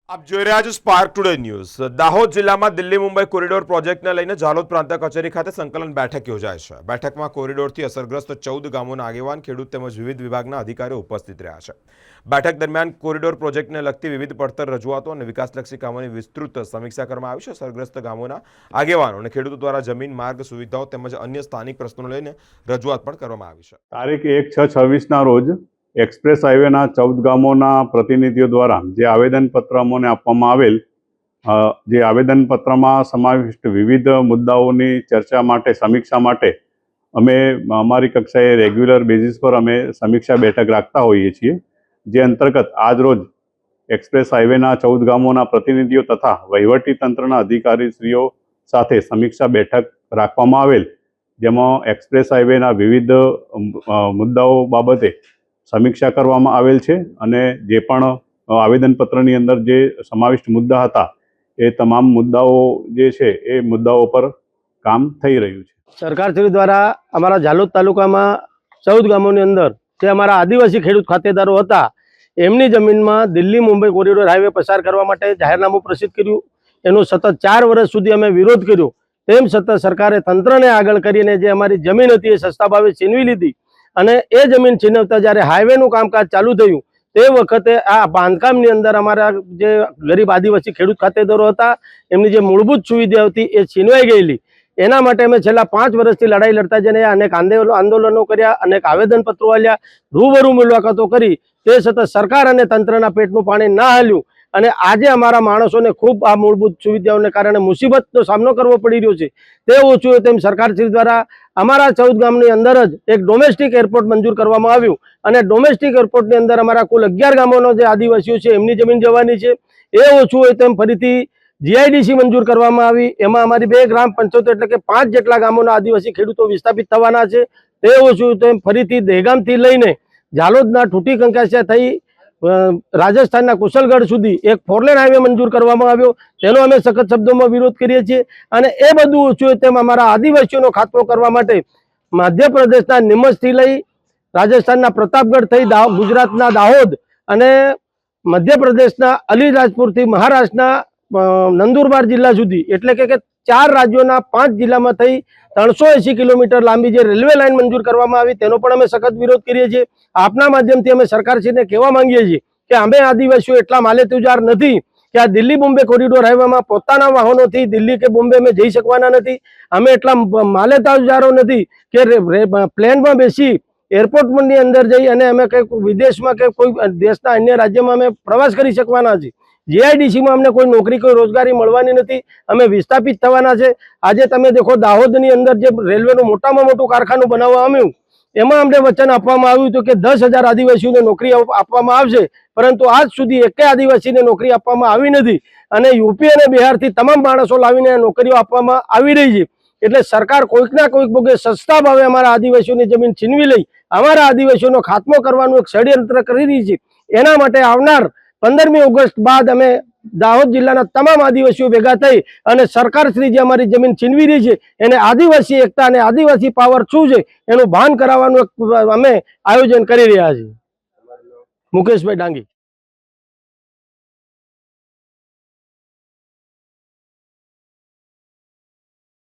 આપ જોઈ રહ્યા છો સ્પાર્ક ટુડે ન્યૂઝ। દાહોદ જિલ્લામાં દિલ્હી મુંબઈ કોરિડોર પ્રોજેક્ટને લઈને ઝાલોદ પ્રાંત કચેરી ખાતે સંકલન બેઠક યોજાય છે। બેઠકમાં કોરિડોરથી અસરગ્રસ્ત 14 ગામોના આગેવાન, ખેડૂત તેમજ વિવિધ વિભાગના અધિકારીઓ ઉપસ્થિત રહ્યા છે। બેઠક દરમિયાન કોરિડોર પ્રોજેક્ટને લગતી વિવિધ પડતર રજૂઆતો અને વિકાસલક્ષી કામોની વિસ્તૃત સમીક્ષા કરવામાં આવી છે। અસરગ્રસ્ત ગામોના આગેવાનો અને ખેડૂતો દ્વારા જમીન, માર્ગ, સુવિધાઓ તેમજ અન્ય સ્થાનિક પ્રશ્નોને લઈને રજૂઆત પણ કરવામાં આવી છે। તારીખ 1/6/26ના રોજ એક્સપ્રેસ હાઈવેના 14 ગામોના પ્રતિનિધિઓ દ્વારા જે આવેદનપત્ર અમને આપવામાં આવેલ, જે આવેદનપત્રમાં સમાવિષ્ટ વિવિધ મુદ્દાઓની ચર્ચા માટે, સમીક્ષા માટે અમે અમારી કક્ષાએ રેગ્યુલર બેઝિસ પર અમે સમીક્ષા બેઠક રાખતા હોઈએ છીએ। જે અંતર્ગત આજ રોજ એક્સપ્રેસ હાઈવેના 14 ગામોના પ્રતિનિધિઓ તથા વહીવટી તંત્રના અધિકારીશ્રીઓ સાથે સમીક્ષા બેઠક રાખવામાં આવેલ, જેમાં એક્સપ્રેસ હાઈવેના વિવિધ મુદ્દાઓ બાબતે સમીક્ષા કરવામાં આવેલ છે અને જે પણ આવેદનપત્રની અંદર જે સમાવિષ્ટ મુદ્દા હતા એ તમામ મુદ્દાઓ જે છે એ મુદ્દાઓ પર કામ થઈ રહ્યું છે। સરકારશ્રી દ્વારા અમારા ઝાલોદ તાલુકામાં 14 ગામોની અંદર જે અમારા આદિવાસી ખેડૂત ખાતેદારો હતા એમની જમીનમાં દિલ્હી મુંબઈ કોરિડોર હાઈવે પસાર કરવા માટે જાહેરનામું પ્રસિદ્ધ કર્યું। એનો સતત 4 વર્ષ સુધી અમે વિરોધ કર્યો, તેમ છતાં સરકારે તંત્રને આગળ કરીને જે અમારી જમીન હતી એ સસ્તા ભાવે છીનવી લીધી અને એ જમીન છીનવતા જ્યારે હાઈવેનું કામકાજ ચાલુ થયું તે વખતે આ બાંધકામની અંદર અમારા જે ગરીબ આદિવાસી ખેડૂત ખાતેદારો હતા એમની જે મૂળભૂત સુવિધા હતી એ છીનવાઈ ગયેલી। એના માટે અમે છેલ્લા 5 વર્ષથી લડાઈ લડતા જઈને અનેક આંદોલનો કર્યા, અનેક આવેદનપત્રો આપ્યા, રૂબરૂ મુલાકાતો કરી, તે છતાં સરકાર અને તંત્રના પેટનું પાણી ના હાલ્યું અને આજે અમારા માણસોને ખૂબ આ મૂળભૂત સુવિધાઓને કારણે મુસીબતનો સામનો કરવો પડી રહ્યો છે। તે ઓછું હોય તેમ સરકારશ્રી દ્વારા અમારા 14 ગામની અંદર જ એક ડોમેસ્ટિક એરપોર્ટ મંજૂર કરવામાં આવ્યું અને ડોમેસ્ટિક એરપોર્ટની અંદર અમારા કુલ 11 ગામોનો જે આદિવાસીઓ છે એમની જમીન જવાની છે। એ ઓછું હોય તેમ ફરીથી જીઆઈડીસી મંજૂર કરવામાં આવી, એમાં અમારી 2 ગ્રામ પંચાયતો એટલે કે 5 જેટલા ગામોના આદિવાસી ખેડૂતો વિસ્થાપિત થવાના છે। તે ઓછું હોય તેમ ફરીથી દહેગામથી લઈને ઝાલોદના ઠૂટી કંકાસિયા થઈ રાજસ્થાનના કુશલગઢ સુધી એક 4 લેન હાઈવે મંજૂર કરવામાં આવ્યો, તેનો અમે સખત શબ્દોમાં વિરોધ કરીએ છીએ। અને એ બધું ઓછું હોય તેમ અમારા આદિવાસીઓનો ખાતમો કરવા માટે મધ્યપ્રદેશના નીમચથી લઈ રાજસ્થાનના પ્રતાપગઢ થઈ ગુજરાતના દાહોદ અને મધ્યપ્રદેશના અલીરાજપુરથી મહારાષ્ટ્રના નંદુરબાર જિલ્લા સુધી એટલે કે 4 રાજ્યોના 5 જિલ્લામાં થઈ 380 કિલોમીટર લાંબી જે રેલવે લાઇન મંજૂર કરવામાં આવી તેનો પણ અમે સખત વિરોધ કરીએ છીએ। આપના માધ્યમથી અમે સરકારશ્રીને કહેવા માંગીએ છીએ કે અમે આદિવાસીઓ એટલા માલેતુજાર નથી કે આ દિલ્હી બોમ્બે કોરિડોર હાઈવેમાં પોતાના વાહનોથી દિલ્હી કે બોમ્બે અમે જઈ શકવાના નથી। અમે એટલા માલેતુજારો નથી કે પ્લેનમાં બેસી એરપોર્ટની અંદર જઈ અને અમે કંઈક વિદેશમાં કે કોઈ દેશના અન્ય રાજ્યમાં અમે પ્રવાસ કરી શકવાના છીએ। જીઆઈડીસીમાં અમને કોઈ નોકરી, કોઈ રોજગારી મળવાની નથી, અમે વિસ્થાપિત થવાના છે। આજે તમે દેખો દાહોદની અંદર જે રેલવેનું મોટામાં મોટું કારખાનું બનાવવા આવ્યું એમાં અમને વચન આપવામાં આવ્યું હતું કે 10,000 આદિવાસીઓને નોકરી આપવામાં આવશે, પરંતુ આજ સુધી એકેય આદિવાસીને નોકરી આપવામાં આવી નથી અને યુપી અને બિહારથી તમામ માણસો લાવીને નોકરીઓ આપવામાં આવી રહી છે। એટલે સરકાર કોઈકના કોઈક ભોગે સસ્તા ભાવે અમારા આદિવાસીઓની જમીન છીનવી લઈ અમારા આદિવાસીઓનો ખાત્મો કરવાનું એક ષડયંત્ર કરી રહી છે। એના માટે આવનાર 15મી ઓગસ્ટ બાદ અમે દાહોદ જિલ્લાના તમામ આદિવાસીઓ ભેગા થઈ અને સરકારશ્રી જે અમારી જમીન છીનવી રહી છે એને આદિવાસી એકતા અને આદિવાસી પાવર શું છે એનું ભાન કરાવવાનું અમે આયોજન કરી રહ્યા છીએ। મુકેશભાઈ ડાંગી।